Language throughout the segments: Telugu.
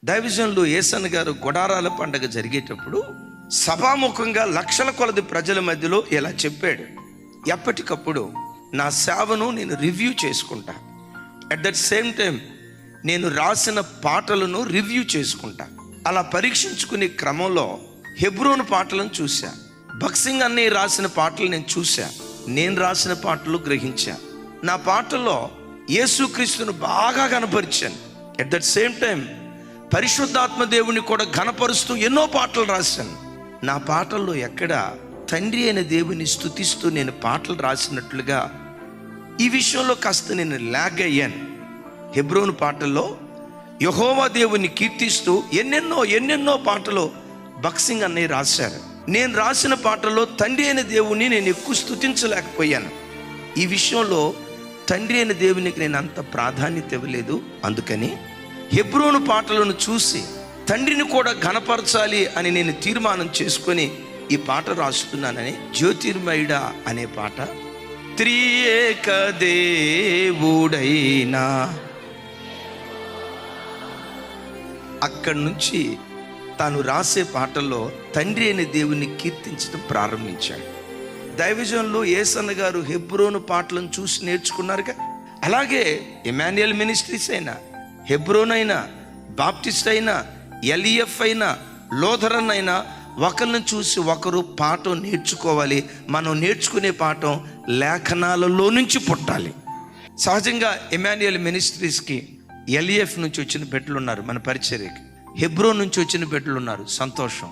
దైవజనులు యేసన్న గారు గుడారాల పండగ జరిగేటప్పుడు సభాముఖంగా లక్షల కొలది ప్రజల మధ్యలో ఇలా చెప్పాడు, ఎప్పటికప్పుడు నా సేవను నేను రివ్యూ చేసుకుంటా. అట్ దట్ సేమ్ టైం నేను రాసిన పాటలను రివ్యూ చేసుకుంటా. అలా పరీక్షించుకునే క్రమంలో హెబ్రోను పాటలను చూశా, భక్సింగ్ అన్నయ్య రాసిన పాటలు నేను చూశా, నేను రాసిన పాటలు గ్రహించా. నా పాటల్లో యేసుక్రీస్తును బాగా కనపరిచాను. అట్ దట్ సేమ్ టైం పరిశుద్ధాత్మ దేవుని కూడా ఘనపరుస్తూ ఎన్నో పాటలు రాశాను. నా పాటల్లో ఎక్కడ తండ్రి అయిన దేవుని స్తుతిస్తూ నేను పాటలు రాసినట్లుగా ఈ విషయంలో కాస్త నేను లాగ్ అయ్యాను. హెబ్రోను పాటల్లో యెహోవా దేవుని కీర్తిస్తూ ఎన్నెన్నో పాటలు భక్సింగ్ అన్నయ్య రాశారు. నేను రాసిన పాటల్లో తండ్రి అయిన దేవుని నేను ఎక్కువ స్తుతించలేకపోయాను. ఈ విషయంలో తండ్రి అయిన దేవునికి నేను అంత ప్రాధాన్యత ఇవ్వలేదు. అందుకని హెబ్రోను పాటలను చూసి తండ్రిని కూడా ఘనపరచాలి అని నేను తీర్మానం చేసుకొని ఈ పాట రాస్తున్నానని జ్యోతిర్మయుడా అనే పాట, త్రియేక దేవుడైనా, అక్కడి నుంచి తాను రాసే పాటల్లో తండ్రి అయిన దేవుని కీర్తించడం ప్రారంభించాడు. దైవజనులు యేసన్న గారు హెబ్రోను పాటలను చూసి నేర్చుకున్నారుగా. అలాగే ఎమాన్యుయల్ మినిస్ట్రీస్ అయినా, హెబ్రోన్ అయినా, బాప్టిస్ట్ అయినా, ఎల్ఈఎఫ్ అయినా, లోథరన్ అయినా ఒకరిని చూసి ఒకరు పాఠం నేర్చుకోవాలి. మనం నేర్చుకునే పాఠం లేఖనాలలో నుంచి పుట్టాలి. సహజంగా ఎమాన్యుయల్ మినిస్ట్రీస్కి ఎల్ఈఎఫ్ నుంచి వచ్చిన బిడ్డలు ఉన్నారు, మన పరిచర్యకి. హెబ్రోన్ నుంచి వచ్చిన బిడ్డలు ఉన్నారు, సంతోషం.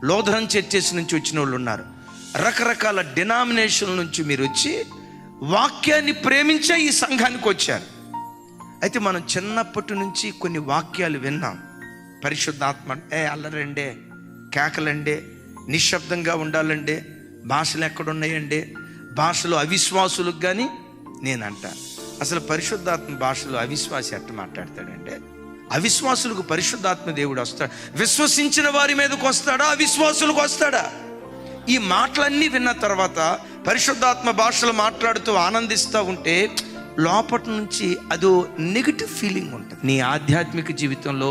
లోథరన్ చర్చెస్ నుంచి వచ్చిన వాళ్ళు ఉన్నారు. రకరకాల డినామినేషన్ నుంచి మీరు వచ్చి వాక్యాన్ని ప్రేమించే ఈ సంఘానికి వచ్చారు. అయితే మనం చిన్నప్పటి నుంచి కొన్ని వాక్యాలు విన్నాం. పరిశుద్ధాత్మ అల్లరండే, కేకలండే, నిశ్శబ్దంగా ఉండాలండే, భాషలు ఎక్కడున్నాయండి, భాషలు అవిశ్వాసులకు. కానీ నేనంట అసలు పరిశుద్ధాత్మ భాషలో అవిశ్వాసి ఎట్ట మాట్లాడతాడంటే, అవిశ్వాసులకు పరిశుద్ధాత్మ దేవుడు వస్తాడు. విశ్వసించిన వారి మీదకి వస్తాడా, అవిశ్వాసులకు వస్తాడా? ఈ మాటలన్నీ విన్న తర్వాత పరిశుద్ధాత్మ భాషలు మాట్లాడుతూ ఆనందిస్తూ ఉంటే లోపటి నుంచి అదో నెగిటివ్ ఫీలింగ్ ఉంటుంది. నీ ఆధ్యాత్మిక జీవితంలో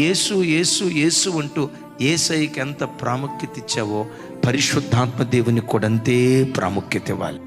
యేసు యేసు యేసు అంటూ యేసయ్యకి ఎంత ప్రాముఖ్యత ఇచ్చావో పరిశుద్ధాత్మ దేవునికి కూడా అంతే ప్రాముఖ్యత ఇవ్వాలి.